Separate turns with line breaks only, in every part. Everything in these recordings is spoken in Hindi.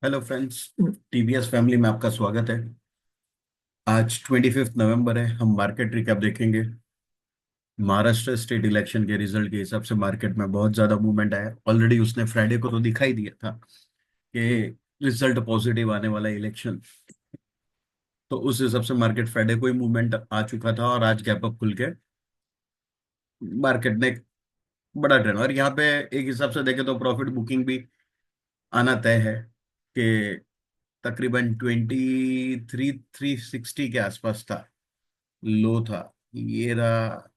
Hello friends. टीबीएस फैमिली में आपका स्वागत है। आज 25 नवंबर है। हम मार्केट रिकैप देखेंगे। महाराष्ट्र स्टेट इलेक्शन के रिजल्ट के हिसाब से मार्केट में बहुत ज्यादा मूवमेंट आया। ऑलरेडी उसने फ्राइडे को तो दिखाई दिया था कि रिजल्ट पॉजिटिव आने वाला इलेक्शन। तो उस हिसाब से मार्केट फ्राइडे को ही मूवमेंट आ चुका था और आज गैप अप खुल के मार्केट ने एक बड़ा ट्रेंड। और यहाँ पे एक हिसाब से देखें तो प्रॉफिट बुकिंग भी आना तय है कि तकरीबन 23,360 के आसपास था, लो था। ये रहा।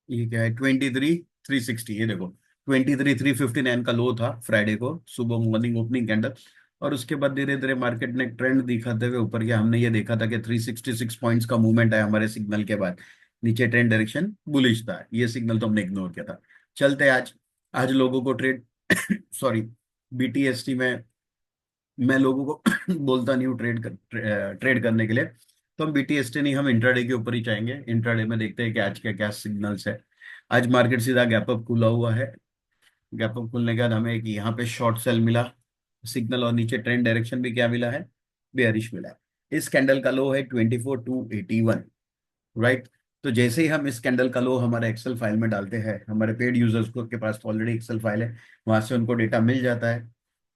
ये क्या है? 23,360। ये देखो, 23,359 का लो था फ्राइडे को, सुबह मॉर्निंग ओपनिंग कैंडल। और उसके बाद धीरे धीरे मार्केट ने ट्रेंड दिखाते हुए ऊपर गया। हमने ये देखा था कि 366 पॉइंट्स का मूवमेंट है हमारे सिग्नल के बाद। नीचे ट्रेंड डायरेक्शन बुलिश था। ये सिग्नल तो हमने इग्नोर किया था। चलते आज। आज लोगों को ट्रेड सॉरी, बीटीएसटी में मैं लोगों को बोलता नहीं हूँ ट्रेड करने के लिए। तो हम बीटीएसटी नहीं, हम इंट्राडे के ऊपर ही चाहेंगे। इंट्राडे में देखते हैं कि आज क्या क्या सिग्नल्स है। आज मार्केट सीधा गैप अप खुला हुआ है। गैप अप खुलने के बाद हमें एक यहाँ पे शॉर्ट सेल मिला सिग्नल, और नीचे ट्रेंड डायरेक्शन भी क्या मिला है? बेयरिश मिला है। इस कैंडल का लो है 24,281। राइट। तो जैसे ही हम इस कैंडल का लो हमारे एक्सेल फाइल में डालते हैं, हमारे पेड यूजर्स को के पास ऑलरेडी एक्सेल फाइल है, वहां से उनको डेटा मिल जाता है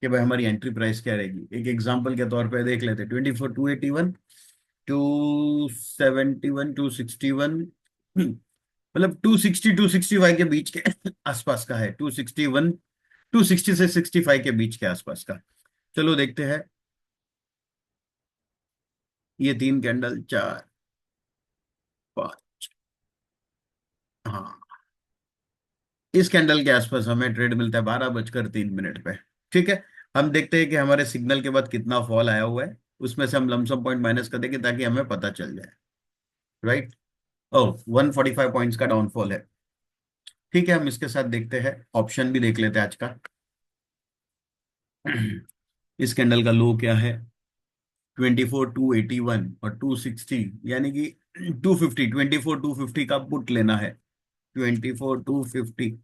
कि भाई हमारी एंट्री प्राइस क्या रहेगी। एक एग्जांपल के तौर पे देख लेते हैं। 24,281, 271, 261, मतलब 260 265 के बीच के आसपास का है। 261, 260 से 65 के बीच के आसपास का। चलो देखते हैं। ये तीन कैंडल, चार, पांच, हाँ, इस कैंडल के आसपास हमें ट्रेड मिलता है 12 बजकर 3 मिनट पे। ठीक है। हम देखते हैं कि हमारे सिग्नल के बाद कितना फॉल आया हुआ है। उसमें से हम लमसम पॉइंट माइनस कर देंगे ताकि हमें पता चल जाए। राइट। ओह, 145 पॉइंट्स का डाउनफॉल है। ठीक है, हम इसके साथ देखते हैं, ऑप्शन भी देख लेते हैं आज का। इस कैंडल का लो क्या है? 24,281 और 260, यानी कि 250। 24,250 का पुट लेना है। 24,250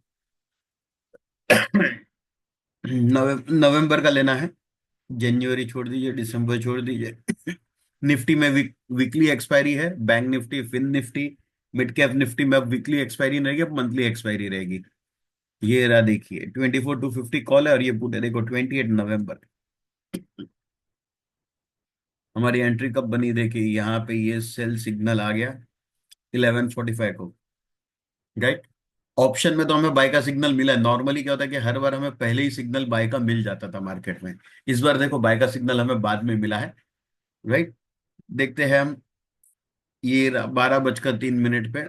नवंबर का लेना है। जनवरी छोड़ दीजिए, दिसंबर छोड़ दीजिए। निफ्टी में वीकली एक्सपायरी है। Bank Nifty, fin Nifty, mid cap Nifty में अब वीकली एक्सपायरी नहीं रहेगी, अब मंथली एक्सपायरी रहेगी। ये रहा, देखिए 24,250 कॉल है और ये पुट है। देखो 28 नवंबर। हमारी एंट्री कब बनी? देखिए यहाँ पे ये सेल सिग्नल आ गया 11:45 को। राइट। ऑप्शन में तो हमें बाय का सिग्नल मिला है। नॉर्मली क्या होता है कि हर बार हमें पहले ही सिग्नल बाय का मिल जाता था मार्केट में। इस बार देखो बाय का सिग्नल हमें बाद में मिला है। राइट। देखते हैं हम। ये 12 बजकर 3 मिनट पे।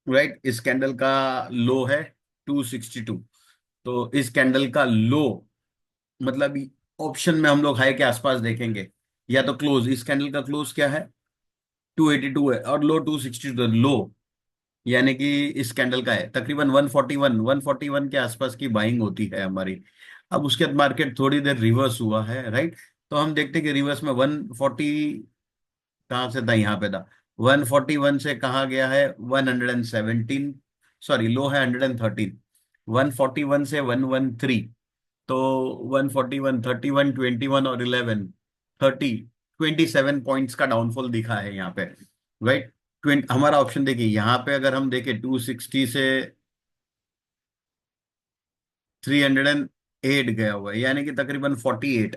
राइट। इस कैंडल का लो है 262। तो इस कैंडल का लो मतलब ऑप्शन में हम लोग हाई के आसपास देखेंगे, या तो क्लोज। इस कैंडल का क्लोज क्या है? 282 है और लो 262। लो यानी कि इस कैंडल का है तकरीबन 141 के आसपास की बाइंग होती है हमारी। अब उसके बाद मार्केट थोड़ी देर रिवर्स हुआ है। राइट। तो हम देखते हैं कि रिवर्स में 140 कहाँ से था? यहाँ पे था। 141 से कहाँ गया है? 117। सॉरी, लो है 113। 141 से 113। तो 141, 31, 21 और 11, 30, 27 पॉइंट्स का डाउनफॉल दिखा है यहाँ पे। राइट। हमारा ऑप्शन देखिए, यहाँ पे अगर हम देखें 260 से 308 गया हुआ है, यानी कि तकरीबन 48।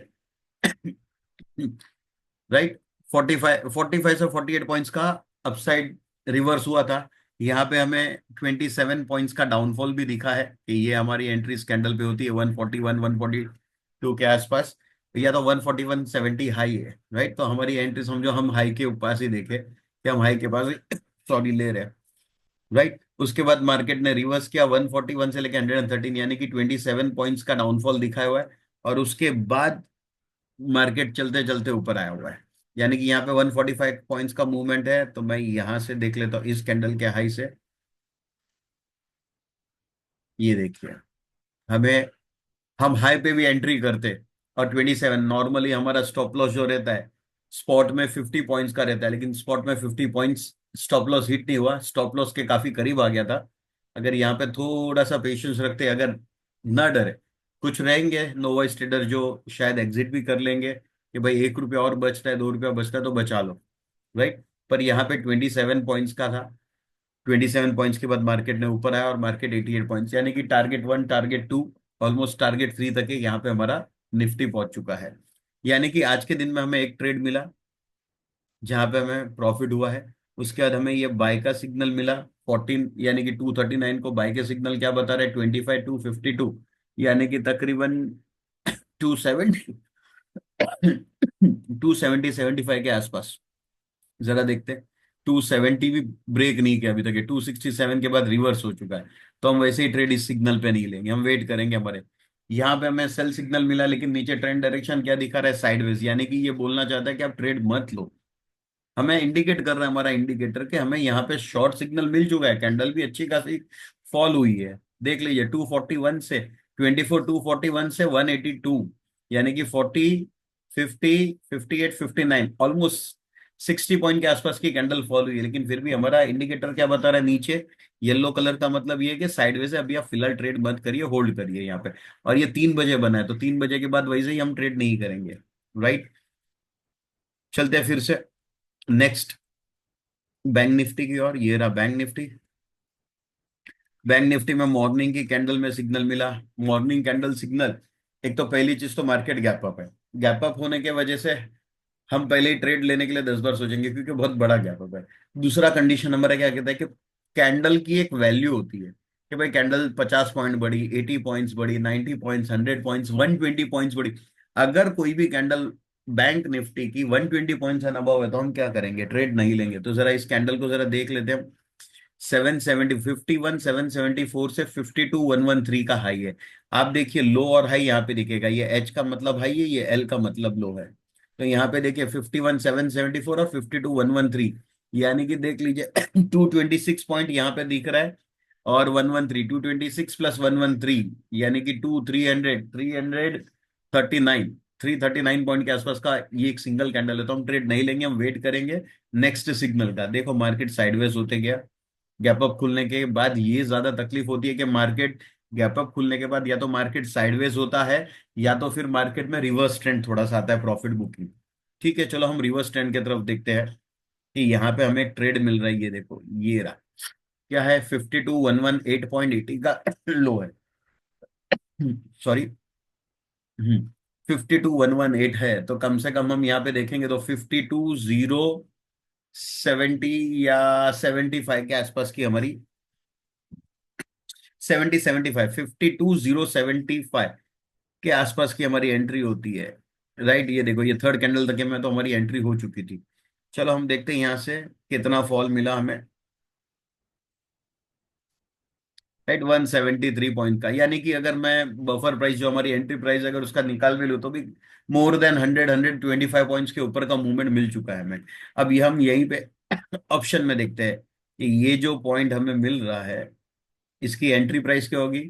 राइट। 45 से 48 पॉइंट्स का अपसाइड रिवर्स हुआ था। यहाँ पे हमें 27 पॉइंट्स का डाउनफॉल भी दिखा है कि ये हमारी एंट्री स्कैंडल पे होती है 141, 142 के आसपास, या तो 141.70 हाई है। राइट। तो हमारी एंट्री समझो हम हाई के पास ही देखे कि हम हाई के पास सॉरी ले रहे हैं। राइट। उसके बाद मार्केट ने रिवर्स किया 141 से लेकर 113, यानी कि 27 पॉइंट्स का डाउनफॉल दिखाया हुआ है। और उसके बाद मार्केट चलते चलते ऊपर आया हुआ है। यानी कि यहाँ पे 145 पॉइंट्स का मूवमेंट है। तो मैं यहां से देख लेता हूँ इस कैंडल के हाई से। ये देखिए, हमें हम हाई पे भी एंट्री करते और 27 नॉर्मली हमारा स्टॉप लॉस जो रहता है स्पॉट में 50 पॉइंट्स का रहता है, लेकिन स्पॉट में 50 पॉइंट्स स्टॉप लॉस हिट नहीं हुआ। स्टॉप लॉस के काफी करीब आ गया था। अगर यहाँ पे थोड़ा सा पेशेंस रखते, अगर ना डरे, कुछ रहेंगे नोवा ट्रेडर जो शायद एग्जिट भी कर लेंगे कि भाई 1 रुपया और बचता है, 2 रुपया बचता है तो बचा लो, राइट। पर यहाँ पे 27 पॉइंट्स का था, 27 पॉइंट्स के बाद मार्केट ने ऊपर आया और मार्केट 88 पॉइंट्स, यानी कि टारगेट 1 टारगेट 2 ऑलमोस्ट टारगेट 3 तक है, यहाँ पे हमारा निफ्टी पहुंच चुका है। यानी कि आज के दिन में हमें एक ट्रेड मिला जहां पे हमें प्रॉफिट हुआ है। उसके बाद हमें ये बाय का सिग्नल मिला 14, यानी कि 239 को बाय के सिग्नल क्या बता रहे हैं, 25 252, यानी कि तकरीबन 270 270 75 के आसपास। जरा देखते हैं, 270 भी ब्रेक नहीं किया अभी तक, 267 के बाद रिवर्स हो चुका है। तो हम वैसे ही ट्रेड इस सिग्नल पे नहीं लेंगे, हम वेट करेंगे हमारे। यहाँ पे हमें सेल सिग्नल मिला, लेकिन नीचे ट्रेंड डायरेक्शन क्या दिखा रहा है, साइडवेज, यानी कि ये बोलना चाहता है कि आप ट्रेड मत लो। हमें इंडिकेट कर रहा है हमारा इंडिकेटर कि हमें यहाँ पे शॉर्ट सिग्नल मिल चुका है, कैंडल भी अच्छी खासी फॉल हुई है। देख लीजिए 241 से 24241 से 182, यानी कि 40 50 58 59 ऑलमोस्ट 60 पॉइंट के आसपास की कैंडल फॉल हुई है। लेकिन फिर भी हमारा इंडिकेटर क्या बता रहा है, नीचे येलो कलर का मतलब ये है कि साइडवेज है, अभी आप फिलहाल ट्रेड मत करिए, होल्ड करिए यहाँ पे। और ये 3 बजे बना है, तो 3 बजे के बाद वैसे ही हम ट्रेड नहीं करेंगे, राइट। चलते हैं फिर से नेक्स्ट बैंक निफ्टी की ओर। ये रहा बैंक निफ्टी। बैंक निफ्टी में मॉर्निंग की कैंडल में सिग्नल मिला। मॉर्निंग कैंडल सिग्नल, एक तो पहली चीज तो मार्केट गैप अप है। गैप अप होने के वजह से हम पहले ही ट्रेड लेने के लिए 10 बार सोचेंगे, क्योंकि बहुत बड़ा गैप अप है। दूसरा कंडीशन हमारा क्या कहता है कि कैंडल की एक वैल्यू होती है कि भाई कैंडल 50 पॉइंट बढ़ी, 80 पॉइंट्स बढ़ी, 90 पॉइंट्स, 100 पॉइंट्स, 120 पॉइंट्स बढ़ी। अगर कोई भी कैंडल बैंक निफ्टी की 120 पॉइंट्स एंड अबव है तो हम क्या करेंगे, ट्रेड नहीं लेंगे। तो जरा इस कैंडल को जरा देख लेते हैं। 770 51 774 से 52113 का हाई है। आप देखिए लो और हाई यहाँ पे दिखेगा, ये एच का मतलब हाई है, ये एल का मतलब लो है। तो यहाँ पे देखिए 51774 और 52113, यानी कि देख लीजिए 226 पॉइंट यहाँ पे दिख रहा है। और 113, 226 प्लस 113, यानी कि 339 पॉइंट के आसपास का ये एक सिंगल कैंडल है। तो हम ट्रेड नहीं लेंगे, हम वेट करेंगे नेक्स्ट सिग्नल का। देखो मार्केट साइडवेज होते गया, गैप अप खुलने के बाद ये ज्यादा तकलीफ होती है कि मार्केट गैप अप खुलने के बाद या तो मार्केट साइडवेज होता है, या तो फिर मार्केट में रिवर्स ट्रेंड थोड़ा सा आता है प्रॉफिट बुकिंग। ठीक है, चलो हम रिवर्स ट्रेंड की तरफ देखते हैं कि यहाँ पे हमें एक ट्रेड मिल रहा है। ये देखो ये रहा, क्या है, 52118.80 का लो है, सॉरी, 52118 है। तो कम से कम हम यहाँ पे देखेंगे तो 52070 या 75 के आसपास की हमारी, 70 75, 52075 के आसपास की हमारी एंट्री होती है, राइट। ये देखो ये थर्ड कैंडल तक में तो हमारी एंट्री हो चुकी थी। चलो हम देखते हैं यहाँ से कितना फॉल मिला हमें, राइट। 173 पॉइंट का, यानी कि अगर मैं बफर प्राइस जो हमारी एंट्री प्राइस अगर उसका निकाल भी लूँ तो भी मोर देन 100 125 पॉइंट्स के ऊपर का मूवमेंट मिल चुका है हमें। अब ये हम यहीं पे ऑप्शन में देखते हैं कि ये जो पॉइंट हमें मिल रहा है इसकी एंट्री प्राइस क्या होगी।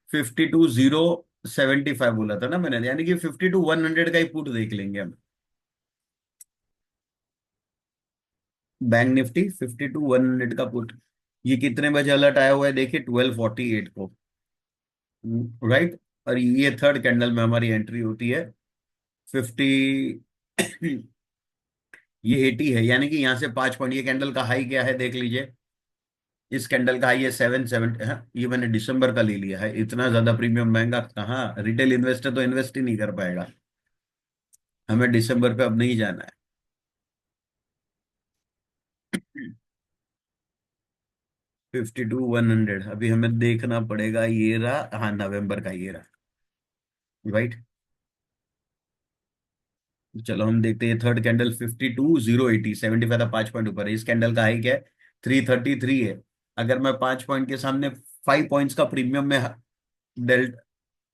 52075 बोला था ना मैंने, यानी कि 50 to 100 का ही पुट देख लेंगे हम। बैंक निफ्टी 50 to 100 का पुट, ये कितने बजे अलर्ट आया हुआ है देखिए, 1248 को, राइट। और ये थर्ड कैंडल में हमारी एंट्री होती है 50 ये 80 है, यानी कि यहाँ से 5 पॉइंट, ये कैंडल का हाई क्या है देख लीजिए। इस कैंडल का हाई है 770, हाँ ये मैंने दिसंबर का ले लिया है, इतना ज्यादा प्रीमियम महंगा कहाँ, रिटेल इन्वेस्टर तो इन्वेस्ट ही नहीं कर पाएगा। हमें दिसंबर पे अब नहीं जाना है। 50 to 100 अभी हमें देखना पड़ेगा, ये रहा, हाँ नवंबर का ये रहा, राइट। चलो हम देखते हैं थर्ड कैंडल 52080, 75 था, 5 पॉइंट ऊपर है। इस कैंडल का हाई क्या है, 333 है। अगर मैं 5 पॉइंट के सामने 5 पॉइंट्स का प्रीमियम में डेल्टा,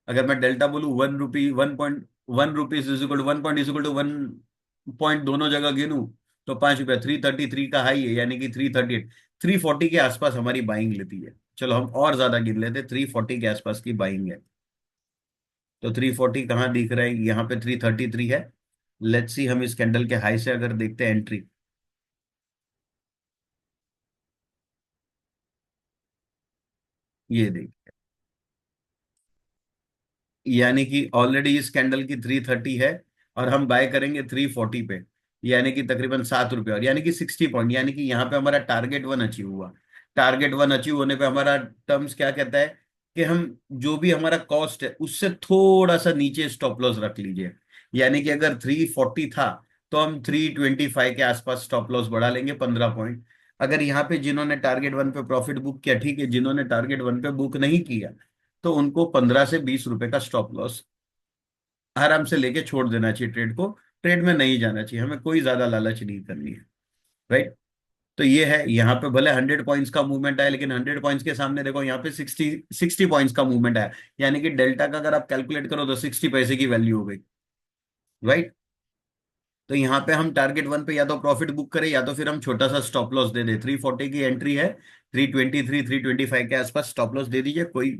अगर मैं डेल्टा बोलूँ 1 rupee, 1.1 rupees is equal to 1 point is equal to 1 point, दोनों जगह गिनूं तो 5 रुपया, 333 का हाई है, यानी कि 338, 340 के आसपास हमारी बाइंग लेती है। चलो हम और ज्यादा गिन लेते, 340 के आसपास की बाइंग है। तो 340 कहाँ दिख रहा है, यहाँ पे 333 है। लेट्स सी हम इस कैंडल के हाई से अगर देखते हैं एंट्री, ये देख, यानी कि ऑलरेडी इस कैंडल की 330 है, और हम बाय करेंगे 340 पे, यानी कि तकरीबन 7 रुपये, और यानी कि 60 पॉइंट, यानी कि यहाँ पे हमारा टारगेट वन अचीव हुआ। टारगेट वन अचीव होने पे हमारा टर्म्स क्या कहता है कि हम जो भी हमारा कॉस्ट है उससे थोड़ा सा नीचे स्टॉप लॉस रख लीजिए। यानी कि अगर 340 था तो हम 325 के आसपास स्टॉप लॉस बढ़ा लेंगे 15 पॉइंट। अगर यहाँ पे जिन्होंने टारगेट वन पे प्रॉफिट बुक किया ठीक है, जिन्होंने टारगेट वन पे बुक नहीं किया तो उनको 15 से 20 रुपए का स्टॉप लॉस आराम से लेके छोड़ देना चाहिए ट्रेड को। ट्रेड में नहीं जाना चाहिए, हमें कोई ज्यादा लालच नहीं करनी है। राइट। तो ये है, यहाँ पे भले 100 पॉइंट्स का मूवमेंट आया, लेकिन 100 पॉइंट्स के सामने देखो यहाँ पे 60 पॉइंट्स का मूवमेंट आया, यानी कि डेल्टा का अगर आप कैलकुलेट करो तो 60 पैसे की वैल्यू हो गई। राइट। तो यहाँ पे हम टारगेट वन पे या तो प्रॉफिट बुक करें या तो फिर हम छोटा सा स्टॉप लॉस दे दे। 340 की एंट्री है, 323 325 के आसपास स्टॉप लॉस दे दीजिए, कोई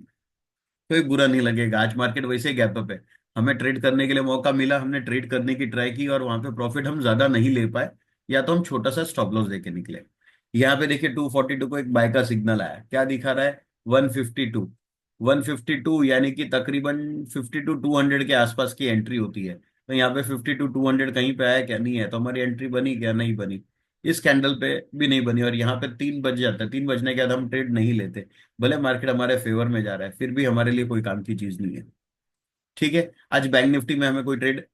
कोई बुरा नहीं लगेगा। आज मार्केट वैसे ही गैप अप है, हमें ट्रेड करने के लिए मौका मिला, हमने ट्रेड करने की ट्राई की और वहां पे प्रॉफिट हम ज्यादा नहीं ले पाए, या तो हम छोटा सा स्टॉप लॉस देके निकले। यहाँ पे देखिए 242 को एक बाय का सिग्नल आया, क्या दिखा रहा है? 152। 152 यानी कि तकरीबन 52 200 के आसपास की एंट्री होती है। तो यहाँ पे 52 200 कहीं पे आया क्या? नहीं है। तो हमारी एंट्री बनी क्या? नहीं बनी। इस कैंडल पे भी नहीं बनी, और यहाँ पे 3 बज जाता है, 3 बजने के बाद हम ट्रेड नहीं लेते। भले मार्केट हमारे फेवर में जा रहा है, फिर भी हमारे लिए कोई काम की चीज नहीं है। ठीक है। आज बैंक निफ्टी में हमें कोई ट्रेड,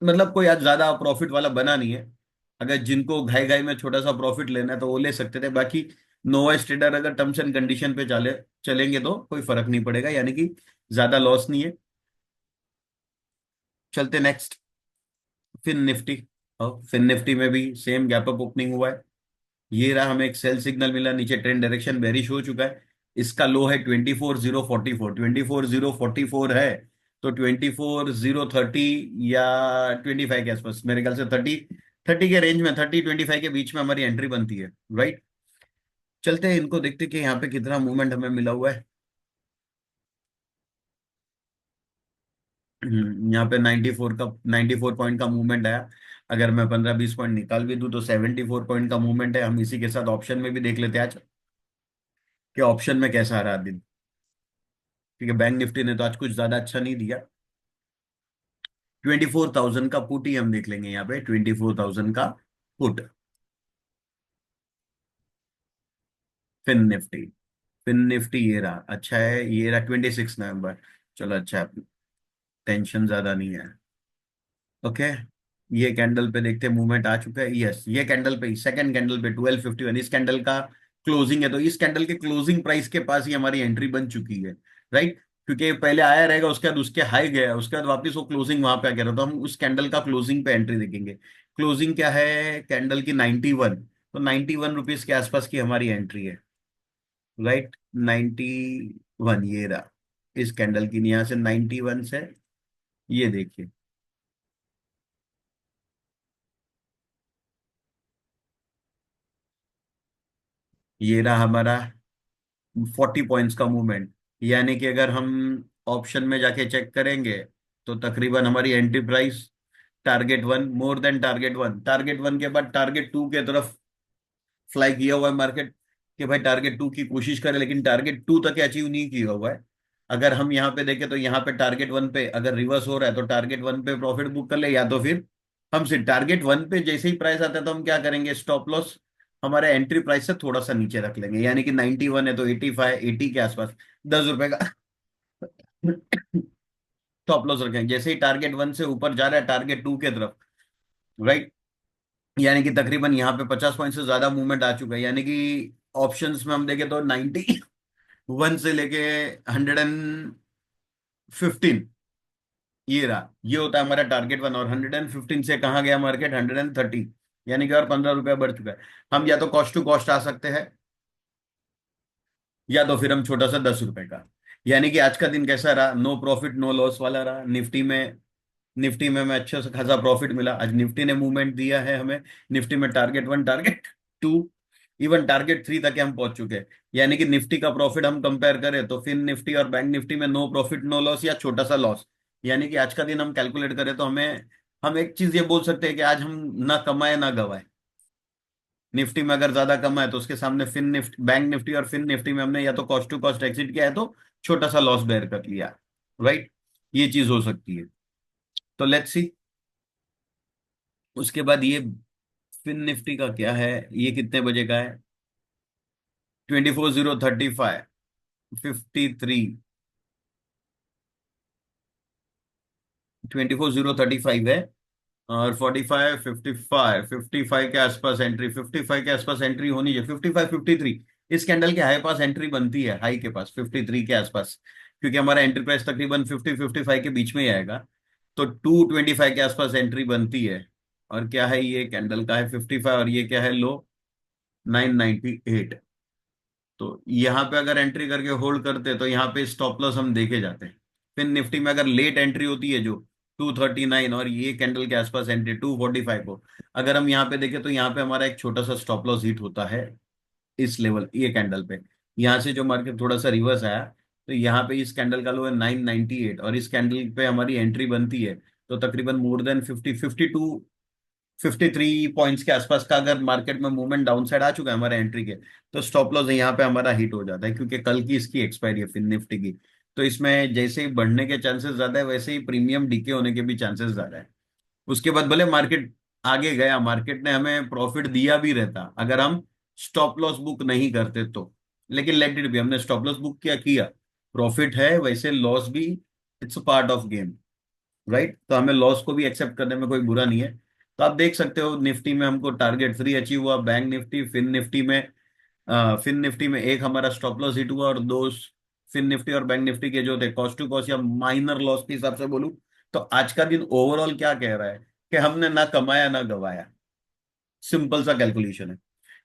मतलब कोई आज ज्यादा प्रॉफिट वाला बना नहीं है। अगर जिनको घाई घाई में छोटा सा प्रॉफिट लेना है तो वो ले सकते थे, बाकी नोवाइस ट्रेडर अगर टर्म्स एंड कंडीशन पे चलेंगे तो कोई फर्क नहीं पड़ेगा, यानी कि ज्यादा लॉस नहीं है। चलते नेक्स्ट, फिन निफ्टी। और फिन निफ्टी में भी सेम गैप अप ओपनिंग हुआ है। ये रहा, हमें एक सेल सिग्नल मिला, नीचे ट्रेंड डायरेक्शन बेरिश हो चुका है। इसका लो है 24,044, 24,044 है। तो 24,030 या 25 के आसपास, मेरे ख्याल से 30 के रेंज में, 30 25 के बीच में हमारी एंट्री बनती है। राइट। चलते हैं इनको देखते कि यहाँ पे कितना मूवमेंट हमें मिला हुआ है। यहाँ पे 94 पॉइंट का मूवमेंट आया। अगर मैं 15 20 पॉइंट निकाल भी दूं तो 74 पॉइंट का मूवमेंट है। हम इसी के साथ ऑप्शन में भी देख लेते हैं आज कि ऑप्शन में कैसा रहा दिन। ठीक है, बैंक निफ्टी ने तो आज कुछ ज्यादा अच्छा नहीं दिया। 24,000 का पुट ही हम देख लेंगे यहाँ पे, 24,000 का put. Fin Nifty, fin Nifty ये रहा, अच्छा है, ये रहा 26 नवंबर। चलो अच्छा है, टेंशन ज्यादा नहीं है। ओके। ये कैंडल पे देखते हैं मूवमेंट आ चुका है। यस, ये कैंडल पे, सेकंड कैंडल पे 1251, इस कैंडल का क्लोजिंग है, तो इस कैंडल के क्लोजिंग प्राइस के पास ही हमारी एंट्री बन चुकी है। राइट। क्योंकि पहले आया रहेगा, उसके बाद उसके हाई गया, उसके बाद वापस वो क्लोजिंग वहां पे आ गया, तो हम उस कैंडल का क्लोजिंग पे एंट्री देखेंगे। क्लोजिंग क्या है कैंडल की? 91। तो 91 रुपीज के आसपास की हमारी एंट्री है। राइट। 91 ये रहा, इस कैंडल की यहाँ से 91 से, ये देखिए, ये रहा हमारा 40 पॉइंट्स का मूवमेंट। यानी कि अगर हम ऑप्शन में जाके चेक करेंगे तो तकरीबन हमारी entry price target one, more than target one, target one के बाद टारगेट टू के तरफ फ्लाई किया हुआ है मार्केट, कि भाई टारगेट टू की कोशिश करें, लेकिन टारगेट टू तक अचीव नहीं किया हुआ है। अगर हम यहाँ पे देखें तो यहाँ पे टारगेट वन पे अगर रिवर्स हो रहा है तो टारगेट वन पे प्रॉफिट बुक कर ले, या तो फिर हम सिर्फ टारगेट वन पे जैसे ही प्राइस आता है तो हम क्या करेंगे, स्टॉप लॉस हमारे एंट्री प्राइस से थोड़ा सा नीचे रख लेंगे। यानी कि 91 है तो 85 80 के आसपास 10 रुपए का स्टॉप लॉस रखेंगे। जैसे ही टारगेट वन से ऊपर जा रहा है टारगेट टू के तरफ, राइट, यानी कि तकरीबन यहाँ पे 50 पॉइंट से ज्यादा मूवमेंट आ चुका है। यानी कि ऑप्शंस में हम देखें तो 91 से लेके 115, ये रहा, ये होता है हमारा टारगेट वन। और 115 से कहाँ गया मार्केट? 130, यानी कि और 15 रुपया बढ़ चुका है। हम या तो कॉस्ट टू कॉस्ट आ सकते हैं, या तो फिर हम छोटा सा 10 रुपए का। यानी कि आज का दिन कैसा रहा? नो प्रॉफिट नो लॉस वाला रहा। निफ्टी में, निफ्टी में हमें अच्छा सा खासा प्रॉफिट मिला। आज निफ्टी ने मूवमेंट दिया है हमें। निफ्टी में target one, target two, even target three तक हम पहुंच चुके हैं। यानी कि निफ्टी का प्रॉफिट हम कंपेयर करें तो फिर निफ्टी और बैंक निफ्टी में नो प्रॉफिट नो लॉस या छोटा सा लॉस। यानी कि आज का दिन हम कैलकुलेट करें तो हम एक चीज ये बोल सकते हैं कि आज हम ना कमाए ना गवाए। निफ्टी में अगर ज्यादा कमाए तो उसके सामने फिन निफ्टी, बैंक निफ्टी और फिन निफ्टी में हमने या तो कॉस्ट टू कॉस्ट एग्जिट किया है तो छोटा सा लॉस बेयर कर लिया। राइट, ये चीज हो सकती है। तो लेट्स सी। उसके बाद ये फिन निफ्टी का क्या है, ये कितने बजे का है? 24,035, 53, 24,035 है। और 45, 55, 55 के आसपास एंट्री, 55 के आसपास एंट्री होनी चाहिए, 55, 53। इस कैंडल के हाई पास एंट्री बनती है, हाई के पास 53 के आसपास, क्योंकि हमारा एंट्री प्राइस तकरीबन 50-55 के बीच में ही आएगा। तो 225 के आसपास एंट्री बनती है। और क्या है, ये कैंडल का है 55, और ये क्या है, लो 998। तो यहाँ पे अगर एंट्री करके होल्ड करते हैं तो यहाँ पे स्टॉप लॉस हम देखे जाते हैं। फिर निफ्टी में अगर लेट एंट्री होती है जो 239, और ये कैंडल के आसपास एंट्री 245 को अगर हम यहाँ पे देखें, तो यहाँ पे हमारा एक छोटा सा स्टॉप लॉस हिट होता है इस लेवल, ये कैंडल पे। यहाँ से जो मार्केट थोड़ा सा रिवर्स आया, तो यहाँ पे इस कैंडल का लो है 998, और इस कैंडल पे हमारी एंट्री बनती है। तो तकरीबन मोर देन 53 पॉइंट्स के आसपास का अगर मार्केट में मूवमेंट डाउन साइड आ चुका है हमारे एंट्री के, तो स्टॉप लॉस यहाँ पे हमारा हिट हो जाता है, क्योंकि कल की इसकी एक्सपायरी है फिन निफ्टी की। तो इसमें जैसे ही बढ़ने के चांसेस ज्यादा है, वैसे ही प्रीमियम डीके होने के भी चांसेस ज्यादा है। उसके बाद भले मार्केट आगे गया, मार्केट ने हमें प्रॉफिट दिया भी रहता अगर हम स्टॉप लॉस बुक नहीं करते तो। लेकिन लेट इट भी, हमने स्टॉप लॉस बुक क्या किया, प्रॉफिट है वैसे लॉस भी, it's part of game. Right, तो हमें लॉस को भी एक्सेप्ट करने में कोई बुरा नहीं है। तो आप देख सकते हो निफ्टी में हमको टारगेट 3 अचीव हुआ, बैंक निफ्टी फिन निफ्टी में, फिन निफ्टी में एक हमारा स्टॉप लॉस हिट हुआ, और दो फिन निफ्टी और बैंक निफ्टी के जो थे कॉस्ट टू कॉस्ट या माइनर लॉस के हिसाब से बोलूं, तो आज का दिन ओवरऑल क्या कह रहा है कि हमने ना कमाया ना गवाया। सिंपल सा कैलकुलेशन है।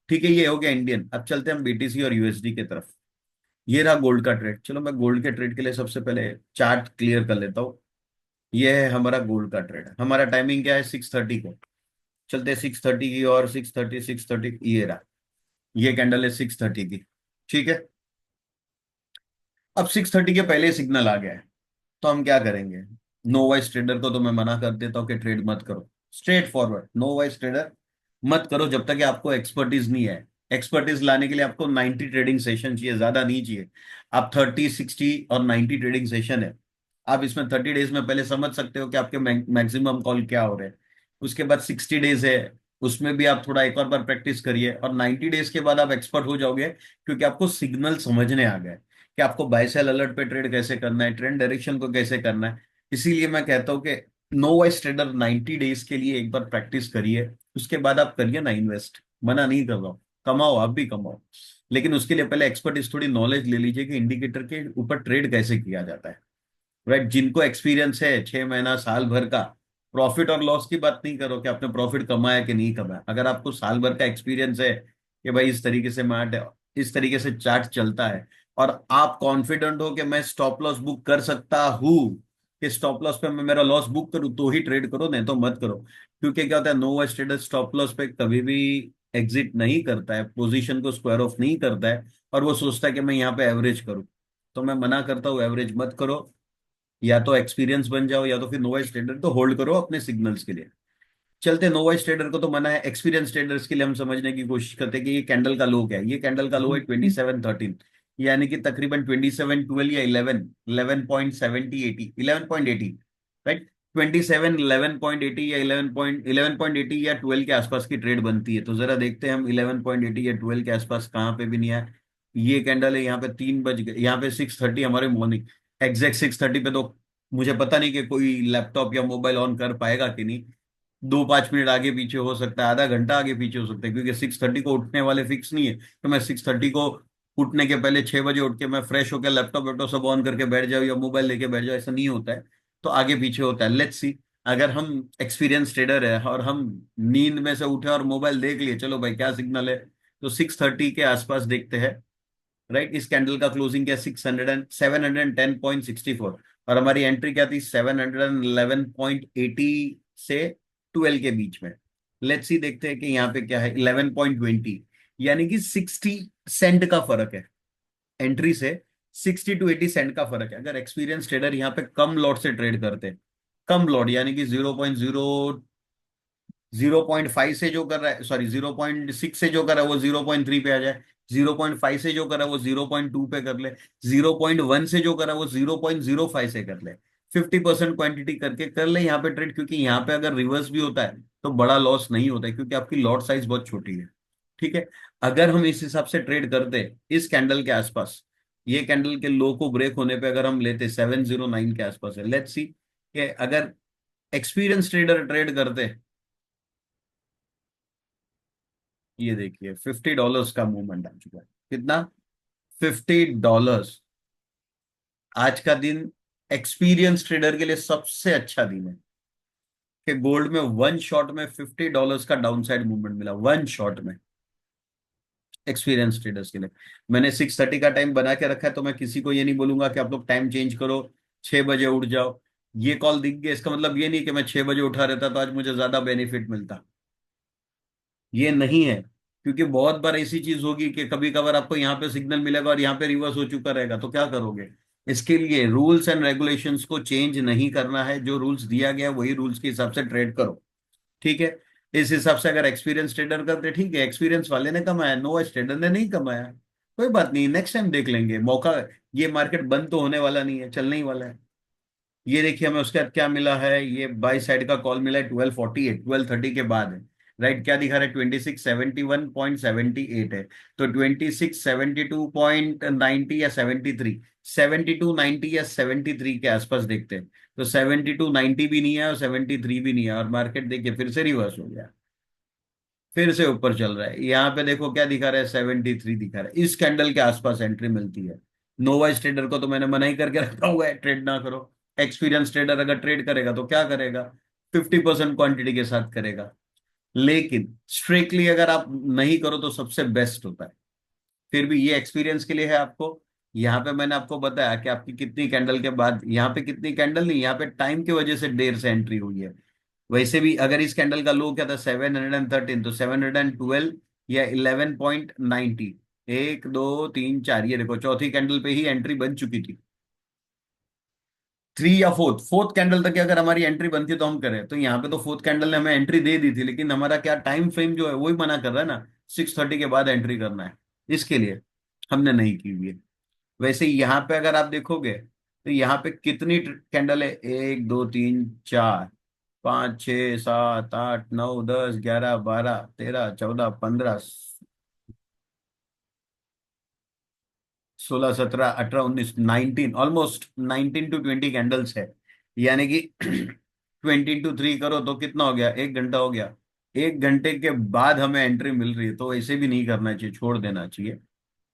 ठीक है, ये हो गया इंडियन। अब चलते हैं हम बीटीसी और यूएसडी की तरफ। ये रहा गोल्ड का ट्रेड। चलो मैं गोल्ड के ट्रेड के लिए सबसे पहले चार्ट क्लियर कर लेता हूँ। ये है हमारा गोल्ड का ट्रेड। हमारा टाइमिंग क्या है, 6:30 को। चलते हैं 6:30 की, और 6:30, 6:30 ये रहा, ये कैंडल है 6:30 की। ठीक है। अब 6:30 के पहले सिग्नल आ गया है, तो हम क्या करेंगे? नो वाइस ट्रेडर को तो मैं मना कर देता हूँ कि ट्रेड मत करो। Straightforward, no wise trader मत करो जब तक कि आपको एक्सपर्टीज नहीं है। एक्सपर्टीज लाने के लिए आपको 90 ट्रेडिंग सेशन चाहिए, ज्यादा नहीं चाहिए। आप 30, 60 और 90 ट्रेडिंग सेशन है। आप इसमें 30 डेज में पहले समझ सकते हो कि आपके मैक्सिमम कॉल क्या हो रहे हैं। उसके बाद 60 डेज है, उसमें भी आप थोड़ा एक और बार प्रैक्टिस करिए, और 90 डेज के बाद आप एक्सपर्ट हो जाओगे, क्योंकि आपको सिग्नल समझने आ गए कि आपको बाय सेल अलर्ट पे ट्रेड कैसे करना है, ट्रेंड डायरेक्शन को कैसे करना है। इसीलिए मैं कहता हूँ कि नो वाइस ट्रेडर 90 डेज के लिए एक बार प्रैक्टिस करिए, उसके बाद आप करिए ना इन्वेस्ट। मना नहीं कर रहा हूँ, कमाओ, आप भी कमाओ। लेकिन उसके लिए पहले एक्सपर्ट थोड़ी नॉलेज ले लीजिए कि इंडिकेटर के ऊपर ट्रेड कैसे किया जाता है। राइट, जिनको एक्सपीरियंस है 6 महीना साल भर का, प्रॉफिट और लॉस की बात नहीं करो कि आपने प्रॉफिट कमाया कि नहीं कमाया। अगर आपको साल भर का एक्सपीरियंस है कि भाई इस तरीके से मार्ट, इस तरीके से चार्ट चलता है, और आप कॉन्फिडेंट हो कि मैं स्टॉप लॉस बुक कर सकता हूँ, कि स्टॉप लॉस पे मैं मेरा लॉस बुक करूँ, तो ही ट्रेड करो, नहीं तो मत करो। क्योंकि क्या होता है, नो ट्रेडर स्टॉप लॉस पे कभी भी एग्जिट नहीं करता है, पोजीशन को स्क्वायर ऑफ नहीं करता है, और वो सोचता है कि मैं यहाँ पे एवरेज करूँ। तो मैं मना करता हूँ, एवरेज मत करो। या तो एक्सपीरियंस बन जाओ, या तो फिर नोवाइस ट्रेडर तो होल्ड करो अपने सिग्नल्स के लिए। चलते नोवाइस ट्रेडर को तो मना है, एक्सपीरियंस ट्रेडर्स के लिए हम समझने की कोशिश करते हैं कि ये कैंडल का लो क्या है। ये कैंडल का लो है 2713, यानी कि तकरीबन 2712 या 11.7080, राइट। 2711.80 या 11.80 या 12 के आसपास की ट्रेड बनती है। तो जरा देखते हैं हम 11.80 या 12 के आसपास कहाँ पे भी नहीं आया। ये कैंडल है, यहाँ पे 3 बज गए, यहाँ पे 6:30 हमारे मॉर्निंग, एग्जैक्ट 6:30 पे। तो मुझे पता नहीं कि कोई लैपटॉप या मोबाइल ऑन कर पाएगा कि नहीं। 2-5 मिनट आगे पीछे हो सकता है, आधा घंटा आगे पीछे हो सकता है, क्योंकि 6:30 को उठने वाले फिक्स नहीं है। तो मैं 6:30 को उठने के पहले 6 बजे उठ के मैं फ्रेश होकर लैपटॉप वैपटॉप सब ऑन करके बैठ जाऊँ या मोबाइल लेके बैठ जाऊँ, ऐसा नहीं होता है। तो आगे पीछे होता है, लेट्स सी। अगर हम एक्सपीरियंस ट्रेडर है और हम नींद में से उठे और मोबाइल देख लिए, चलो भाई क्या सिग्नल है, तो 6:30 के आसपास देखते हैं। राइट, इस कैंडल का क्लोजिंग क्या, 710.64, और हमारी एंट्री क्या थी, 711.80 से 12 के बीच में। लेट्स सी, देखते हैं कि यहाँ पे क्या है, 11.20, यानी कि 60 सेंट का फर्क है एंट्री से। 60 to 80 सेंट का फर्क है। अगर एक्सपीरियंस ट्रेडर यहाँ पे कम लॉट से ट्रेड करते, कम लॉट यानी कि 0.0 0.5 से जो कर रहा है, सॉरी 0.6 से जो कर रहा है वो 0.3 पे आ जाए, 0.5 से जो कर रहा है वो 0.2 पे कर ले, 0.1 से जो कर रहा है वो 0.05 से कर ले, 50% क्वांटिटी करके कर ले यहाँ पे ट्रेड, क्योंकि यहाँ पे अगर रिवर्स भी होता है तो बड़ा लॉस नहीं होता है, क्योंकि आपकी लॉट साइज बहुत छोटी है। ठीक है। अगर हम इस हिसाब से ट्रेड करते इस कैंडल के आसपास, ये कैंडल के लो को ब्रेक होने पे अगर हम लेते 709 के आसपास है, लेट्स सी कि अगर एक्सपीरियंस ट्रेडर ट्रेड करते, ये देखिए $50 का मूवमेंट आ चुका है। कितना? $50। आज का दिन एक्सपीरियंस ट्रेडर के लिए सबसे अच्छा दिन है कि गोल्ड में वन शॉट में $50 का डाउनसाइड मूवमेंट मिला, वन शॉट में, एक्सपीरियंस ट्रेडर्स के लिए। मैंने 6:30 का टाइम बना के रखा है, तो मैं किसी को ये नहीं बोलूंगा कि आप लोग टाइम चेंज करो, 6 बजे उठ जाओ। ये कॉल दिख गया, इसका मतलब ये नहीं कि मैं 6 बजे उठा रहता तो आज मुझे ज्यादा बेनिफिट मिलता, ये नहीं है। क्योंकि बहुत बार ऐसी चीज होगी कि कभी कभार आपको यहाँ पे सिग्नल मिलेगा और यहाँ पे रिवर्स हो चुका रहेगा, तो क्या करोगे? इसके लिए रूल्स एंड रेगुलेशंस को चेंज नहीं करना है, जो रूल्स दिया गया है वही रूल्स के हिसाब से ट्रेड करो। ठीक है। इस हिसाब से अगर एक्सपीरियंस ट्रेडर करते, ठीक है, एक्सपीरियंस वाले ने कमाया, नो एज ट्रेडर ने नहीं कमाया, कोई बात नहीं, नेक्स्ट टाइम देख लेंगे मौका। ये मार्केट बंद तो होने वाला नहीं है, चलने ही वाला है। ये देखिए हमें उसके बाद क्या मिला है, ये बाई साइड का कॉल मिला है 12:48, 12:30 के बाद है। राइट, क्या दिखा रहा है? 2671.78 है। तो 2672.90 या 73, 7290 या 73 के आसपास देखते हैं। तो 7290 भी नहीं है और 73 भी नहीं है, और मार्केट देखिए फिर से रिवर्स हो गया, फिर से ऊपर चल रहा है। यहाँ पे देखो क्या दिखा रहा है, 73 दिखा रहा है। इस कैंडल के आसपास एंट्री मिलती है। नोवाइस ट्रेडर को तो मैंने मना ही करके रखा हुआ है, ट्रेड ना करो। एक्सपीरियंस ट्रेडर अगर ट्रेड करेगा तो क्या करेगा? 50% क्वांटिटी के साथ करेगा। लेकिन स्ट्रिक्टली अगर आप नहीं करो तो सबसे बेस्ट होता है। फिर भी ये एक्सपीरियंस के लिए है आपको। यहाँ पे मैंने आपको बताया कि आपकी कितनी कैंडल के बाद, यहाँ पे कितनी कैंडल नहीं, यहाँ पे टाइम की वजह से देर से एंट्री हुई है। वैसे भी अगर इस कैंडल का लो क्या था, 713, तो 712 या 11.90, 1 2 3 4, ये देखो चौथी कैंडल पे ही एंट्री बन चुकी थी। थ्री या फोर्थ फोर्थ कैंडल तक अगर हमारी एंट्री बनती तो हम करें, तो यहाँ पे तो फोर्थ कैंडल ने हमें एंट्री दे दी थी, लेकिन हमारा क्या टाइम फ्रेम जो है वही मना कर रहा है ना, 6:30 के बाद एंट्री करना है, इसके लिए हमने नहीं की हुई है। वैसे यहाँ पे अगर आप देखोगे तो यहाँ पे कितनी कैंडल है, 1 2 3 4 5 6 7 8 9 10 11 12 13 14 15 16 17 18 19 ऑलमोस्ट 19 to 20 कैंडल्स है। यानी कि 20 into 3 करो तो कितना हो गया, 1 घंटा हो गया। 1 घंटे के बाद हमें एंट्री मिल रही है, तो ऐसे भी नहीं करना चाहिए, छोड़ देना चाहिए।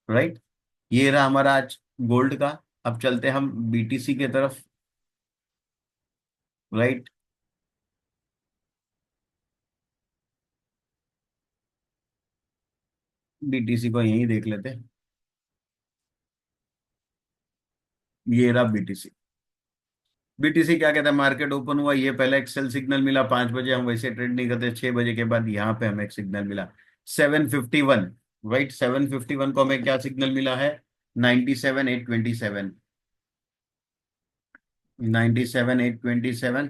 राइट। ये रहा हमारा आज गोल्ड का। अब चलते हैं हम बीटीसी के तरफ। राइट। बीटीसी को यहीं देख लेते हैं। ये रहा बीटीसी। बीटीसी क्या कहता है, मार्केट ओपन हुआ, ये पहला एक सेल सिग्नल मिला 5 बजे, हम वैसे ट्रेड नहीं करते, 6 बजे के बाद यहाँ पे हमें एक सिग्नल मिला 751। राइट, 751 को हमें क्या सिग्नल मिला है, 97,827, 97,827,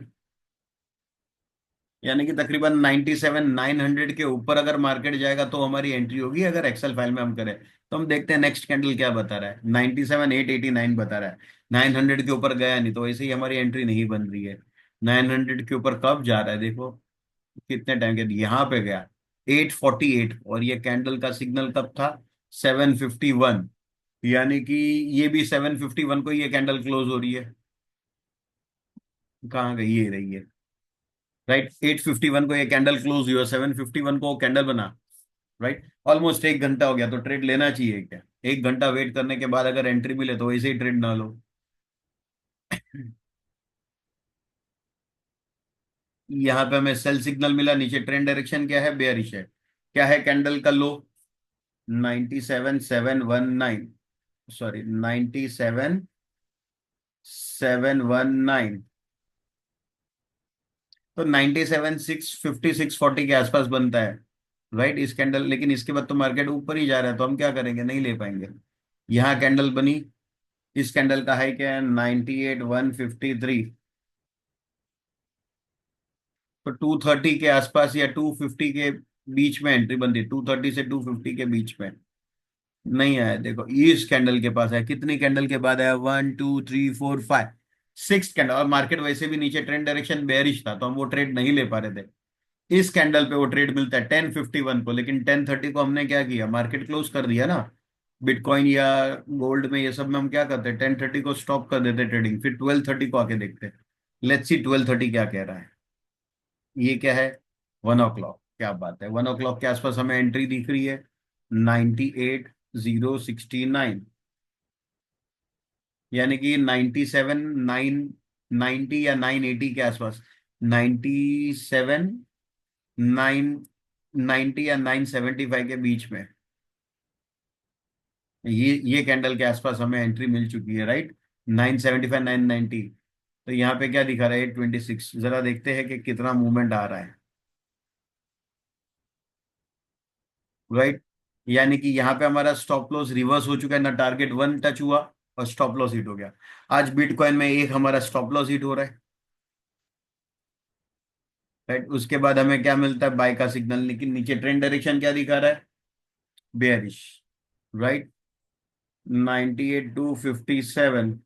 यानी कि तकरीबन 97,900 के ऊपर अगर मार्केट जाएगा तो हमारी एंट्री होगी, अगर एक्सेल फाइल में हम करें। तो हम देखते हैं नेक्स्ट कैंडल क्या बता रहा है, 97,889 बता रहा है। 900 के ऊपर गया नहीं, तो ऐसे ही हमारी एंट्री नहीं बन रही है। 900 के ऊपर कब जा रहा है देखो, कितने टाइम के, यहाँ पे गया 848, और ये कैंडल का सिग्नल कब था, 751। यानी कि ये भी 751 को ये कैंडल क्लोज हो रही है। कहाँ गई, ये रही है। राइट, 851 को ये कैंडल क्लोज हुआ, 751 को कैंडल बना। राइट, ऑलमोस्ट 1 घंटा हो गया, तो ट्रेड लेना चाहिए क्या? 1 घंटा वेट करने के बाद अगर एंट्री मिले तो वैसे ही ट्रेड ना लो। यहाँ पे हमें सेल सिग्नल मिला, नीचे ट्रेंड डायरेक्शन क्या है, बेयरिश है। क्या है कैंडल का लो, 97,719, सॉरी 97,719। तो 97,650 640 के आसपास बनता है। राइट, इस कैंडल, लेकिन इसके बाद तो मार्केट ऊपर ही जा रहा है, तो हम क्या करेंगे, नहीं ले पाएंगे। यहाँ कैंडल बनी, इस कैंडल का हाई क्या है, 98,153। तो 230 के आसपास या 250 के बीच में एंट्री बनती है, 230 से 250 के बीच में। नहीं आया, देखो इस कैंडल के पास है, कितनी कैंडल के बाद आया, 1 2 3 4 5, सिक्स कैंडल, और मार्केट वैसे भी नीचे ट्रेंड डायरेक्शन बेयरिश था, तो हम वो ट्रेड नहीं ले पा रहे थे। इस कैंडल पे वो ट्रेड मिलता है 1051 को, लेकिन 1030 को हमने क्या किया, मार्केट क्लोज कर दिया ना। बिटकॉइन या गोल्ड में ये सब में हम क्या करते हैं, 1030 को स्टॉप कर देते ट्रेडिंग, फिर 1230 को आके देखते हैं। लेट्स सी 1230 क्या कह रहा है। ये क्या है, 1 o'clock, क्या बात है, 1 o'clock के आसपास हमें एंट्री दिख रही है, 98,069, यानी कि 97,990 या 980 के आसपास, 97,990 या 975 के बीच में, ये कैंडल के आसपास हमें एंट्री मिल चुकी है, राइट। 975 990। तो यहाँ पे क्या दिखा रहा है, 826, जरा देखते हैं कि कितना मूवमेंट आ रहा है, राइट। यानी कि यहाँ पे हमारा स्टॉप लॉस रिवर्स हो चुका है, ना टारगेट वन टच हुआ और स्टॉप लॉस हिट हो गया। आज बिटकॉइन में एक हमारा स्टॉप लॉस हिट हो रहा है, राइट। उसके बाद हमें क्या मिलता है, बाय का सिग्नल, लेकिन नीचे ट्रेंड डायरेक्शन क्या दिखा रहा है, बेयरिश, राइट। 98,257,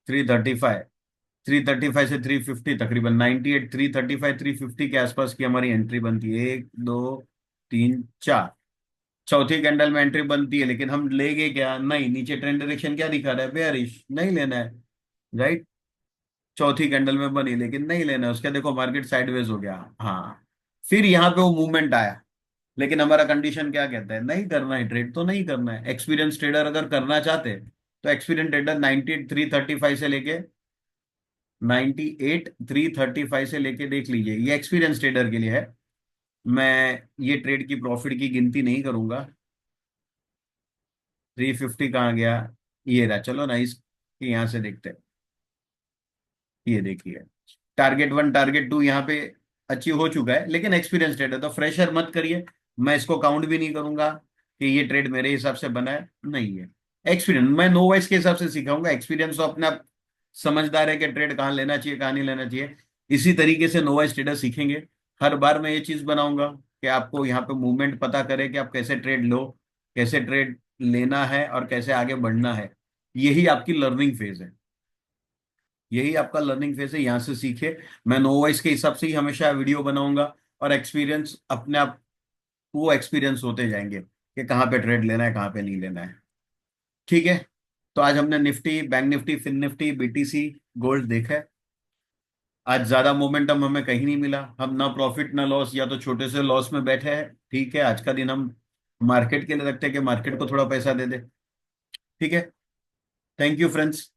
335, 335 से 350 तकरीबन, 98 335 350 के आसपास की हमारी एंट्री बनती है, 1 2 3 4, चौथी कैंडल में एंट्री बनती है, लेकिन हम लेंगे क्या, नहीं, नीचे ट्रेंड डायरेक्शन क्या दिखा रहा है, बेयरिश, नहीं लेना है, राइट। चौथी कैंडल में बनी लेकिन नहीं लेना है, उसका देखो मार्केट साइडवेज हो गया। हाँ, फिर यहाँ पे वो मूवमेंट आया, लेकिन हमारा कंडीशन क्या कहता है, नहीं करना है ट्रेड, तो नहीं करना है। एक्सपीरियंस ट्रेडर अगर करना चाहते तो एक्सपीरियंस ट्रेडर 98,335 से लेके 98,335 से लेके देख लीजिए, ये एक्सपीरियंस ट्रेडर के लिए है। मैं ये ट्रेड की प्रॉफिट की गिनती नहीं करूंगा। 350 कहाँ गया, ये रहा, चलो ना इस यहाँ से देखते हैं। ये देखिए, टारगेट वन टारगेट टू यहाँ पे अचीव हो चुका है, लेकिन एक्सपीरियंस ट्रेड है तो फ्रेशर मत करिए। मैं इसको काउंट भी नहीं करूंगा कि ये ट्रेड मेरे हिसाब से बना है, नहीं है। एक्सपीरियंस मैं नो वाइस के हिसाब से सिखाऊंगा, एक्सपीरियंस तो अपने आप समझदार है कि ट्रेड कहाँ लेना चाहिए कहाँ नहीं लेना चाहिए। इसी तरीके से नो वाइस ट्रेडर सीखेंगे। हर बार मैं ये चीज बनाऊंगा कि आपको यहाँ पे मूवमेंट पता करे कि आप कैसे ट्रेड लो, कैसे ट्रेड लेना है और कैसे आगे बढ़ना है। यही आपकी लर्निंग फेज है, यही आपका लर्निंग फेज है, यहाँ से सीखे। मैं नोवाइस के हिसाब से ही हमेशा वीडियो बनाऊंगा, और एक्सपीरियंस अपने आप वो एक्सपीरियंस होते जाएंगे कि कहाँ पे ट्रेड लेना है कहाँ पे नहीं लेना है। ठीक है। तो आज हमने Nifty, bank Nifty, fin Nifty, BTC, gold देखा है। आज ज्यादा मोमेंटम हमें कहीं नहीं मिला, हम ना प्रॉफिट ना लॉस, या तो छोटे से लॉस में बैठे हैं। ठीक है, आज का दिन हम मार्केट के लिए रखते हैं कि मार्केट को थोड़ा पैसा दे दे। ठीक है। Thank you friends.